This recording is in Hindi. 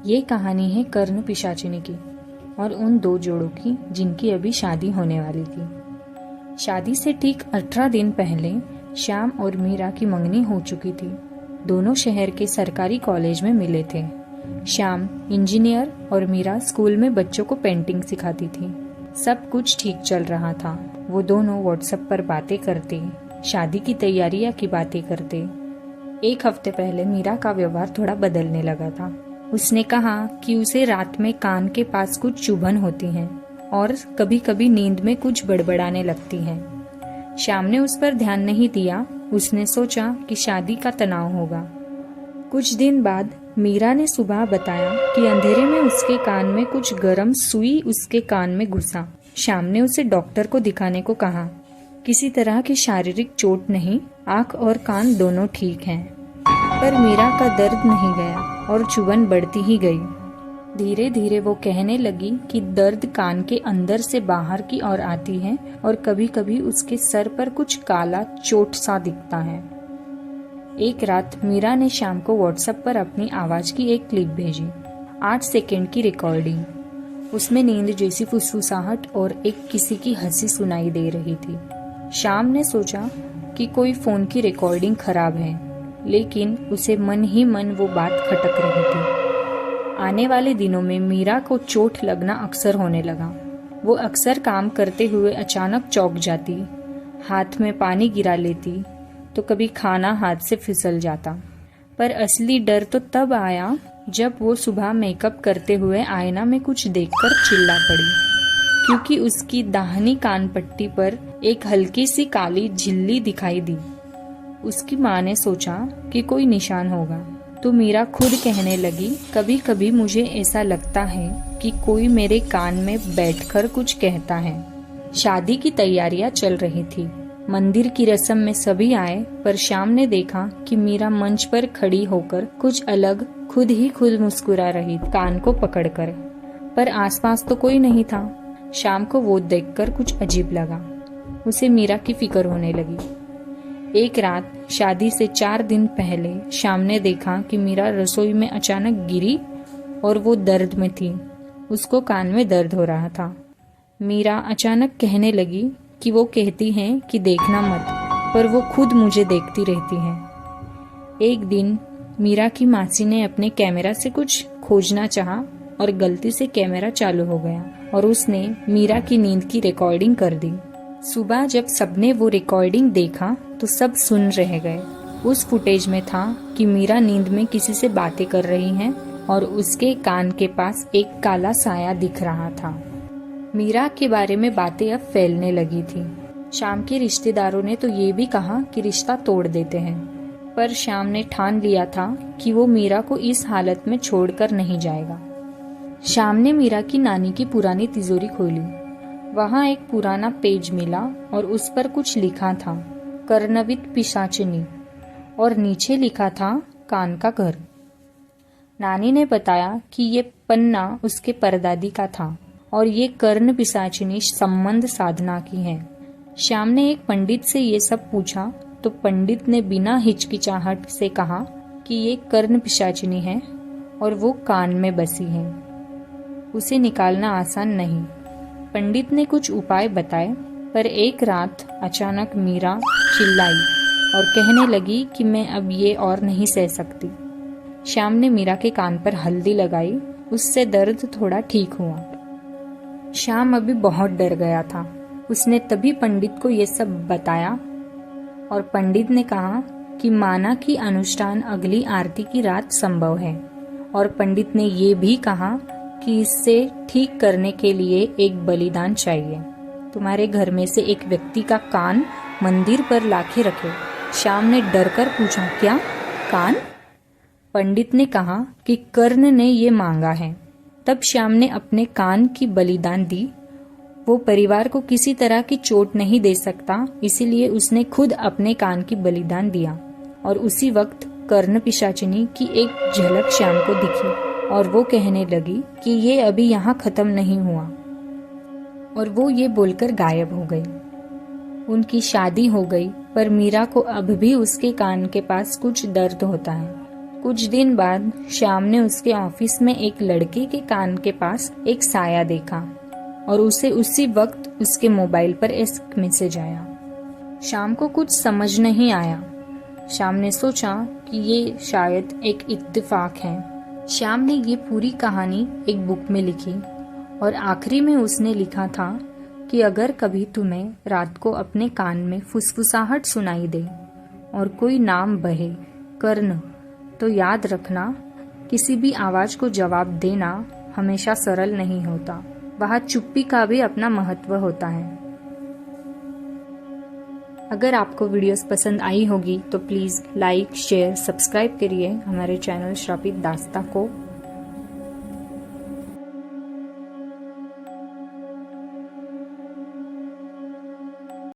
ये कहानी है कर्ण पिशाचिनी की और उन दो जोड़ों की जिनकी अभी शादी होने वाली थी। शादी से ठीक 18 दिन पहले श्याम और मीरा की मंगनी हो चुकी थी। दोनों शहर के सरकारी कॉलेज में मिले थे। श्याम इंजीनियर और मीरा स्कूल में बच्चों को पेंटिंग सिखाती थी। सब कुछ ठीक चल रहा था। वो दोनों व्हाट्सएप पर बातें करते, शादी की तैयारियां की बातें करते। एक हफ्ते पहले मीरा का व्यवहार थोड़ा बदलने लगा था। उसने कहा कि उसे रात में कान के पास कुछ चुभन होती है और कभी कभी नींद में कुछ बड़बड़ाने लगती है। श्याम ने उस पर ध्यान नहीं दिया। उसने सोचा कि शादी का तनाव होगा। कुछ दिन बाद मीरा ने सुबह बताया कि अंधेरे में उसके कान में कुछ गर्म सुई उसके कान में घुसा। श्याम ने उसे डॉक्टर को दिखाने को कहा। किसी तरह की शारीरिक चोट नहीं, आंख और कान दोनों ठीक हैं। पर मीरा का दर्द नहीं गया और चुभन बढ़ती ही गई। धीरे धीरे वो कहने लगी कि दर्द कान के अंदर से बाहर की ओर आती है और कभी कभी उसके सर पर कुछ काला चोट सा दिखता है। एक रात मीरा ने शाम को व्हाट्सएप पर अपनी आवाज की एक क्लिप भेजी, 8 सेकंड की रिकॉर्डिंग। उसमें नींद जैसी फुसफुसाहट और एक किसी की हंसी सुनाई दे रही थी। शाम ने सोचा कि कोई फोन की रिकॉर्डिंग खराब है, लेकिन उसे मन ही मन वो बात खटक रही थी। आने वाले दिनों में मीरा को चोट लगना अक्सर होने लगा। वो अक्सर काम करते हुए अचानक चौंक जाती, हाथ में पानी गिरा लेती, तो कभी खाना हाथ से फिसल जाता। पर असली डर तो तब आया जब वो सुबह मेकअप करते हुए आईना में कुछ देखकर चिल्ला पड़ी, क्योंकि उसकी दाहिनी कान पट्टी पर एक हल्की सी काली झिल्ली दिखाई दी। उसकी माँ ने सोचा कि कोई निशान होगा, तो मीरा खुद कहने लगी, कभी कभी मुझे ऐसा लगता है कि कोई मेरे कान में बैठकर कुछ कहता है। शादी की तैयारियां चल रही थी। मंदिर की रस्म में सभी आए, पर श्याम ने देखा कि मीरा मंच पर खड़ी होकर कुछ अलग खुद ही खुद मुस्कुरा रही, कान को पकड़कर। पर आसपास तो कोई नहीं था। श्याम को वो देखकर कुछ अजीब लगा। उसे मीरा की फिक्र होने लगी। एक रात शादी से 4 दिन पहले श्याम ने देखा कि मीरा रसोई में अचानक गिरी और वो दर्द में थी। उसको कान में दर्द हो रहा था। मीरा अचानक कहने लगी कि वो कहती हैं कि देखना मत, पर वो खुद मुझे देखती रहती है। एक दिन मीरा की मासी ने अपने कैमरा से कुछ खोजना चाहा और गलती से कैमरा चालू हो गया और उसने मीरा की नींद की रिकॉर्डिंग कर दी। सुबह जब सबने वो रिकॉर्डिंग देखा तो सब सुन रह गए। उस फुटेज में था कि मीरा नींद में किसी से बातें कर रही हैं और उसके कान के पास एक काला साया दिख रहा था। मीरा के बारे में बातें अब फैलने लगी थी। श्याम के रिश्तेदारों ने तो ये भी कहा कि रिश्ता तोड़ देते हैं, पर श्याम ने ठान लिया था कि वो मीरा को इस हालत में छोड़कर नहीं जाएगा। श्याम ने मीरा की नानी की पुरानी तिजोरी खोली। वहाँ एक पुराना पेज मिला और उस पर कुछ लिखा था, कर्णविद पिशाचिनी, और नीचे लिखा था कान का घर। नानी ने बताया कि ये पन्ना उसके परदादी का था और ये कर्ण पिशाचिनी संबंध साधना की है। श्याम ने एक पंडित से ये सब पूछा तो पंडित ने बिना हिचकिचाहट से कहा कि ये कर्ण पिशाचिनी है और वो कान में बसी है। उसे निकालना आसान नहीं। पंडित ने कुछ उपाय बताए, पर एक रात अचानक मीरा चिल्लाई और कहने लगी कि मैं अब ये और नहीं सह सकती। श्याम ने मीरा के कान पर हल्दी लगाई। उससे दर्द थोड़ा ठीक हुआ। श्याम अभी बहुत डर गया था। उसने तभी पंडित को ये सब बताया और पंडित ने कहा कि माना कि अनुष्ठान अगली आरती की रात संभव है, और पंडित ने ये भी कहा कि इससे ठीक करने के लिए एक बलिदान चाहिए। तुम्हारे घर में से एक व्यक्ति का कान मंदिर पर लाके रखे। श्याम ने डरकर पूछा, क्या कान? पंडित ने कहा कि कर्ण ने ये मांगा है। तब श्याम ने अपने कान की बलिदान दी। वो परिवार को किसी तरह की चोट नहीं दे सकता, इसीलिए उसने खुद अपने कान की बलिदान दिया। और उसी वक्त कर्ण पिशाचिनी की एक झलक श्याम को दिखी और वो कहने लगी कि ये अभी यहाँ खत्म नहीं हुआ, और वो ये बोलकर गायब हो गई। उनकी शादी हो गई, पर मीरा को अब भी उसके कान के पास कुछ दर्द होता है। कुछ दिन बाद श्याम ने उसके ऑफिस में एक लड़के के कान के पास एक साया देखा और उसे उसी वक्त उसके मोबाइल पर एक मैसेज आया। श्याम को कुछ समझ नहीं आया। श्याम ने सोचा कि ये शायद एक इत्तेफाक है। श्याम ने ये पूरी कहानी एक बुक में लिखी और आखिरी में उसने लिखा था कि अगर कभी तुम्हें रात को अपने कान में फुसफुसाहट सुनाई दे और कोई नाम बहे कर्ण, तो याद रखना किसी भी आवाज को जवाब देना हमेशा सरल नहीं होता। वहाँ चुप्पी का भी अपना महत्व होता है। अगर आपको वीडियोस पसंद आई होगी तो प्लीज़ लाइक, शेयर, सब्सक्राइब करिए हमारे चैनल श्रापित दास्ता को।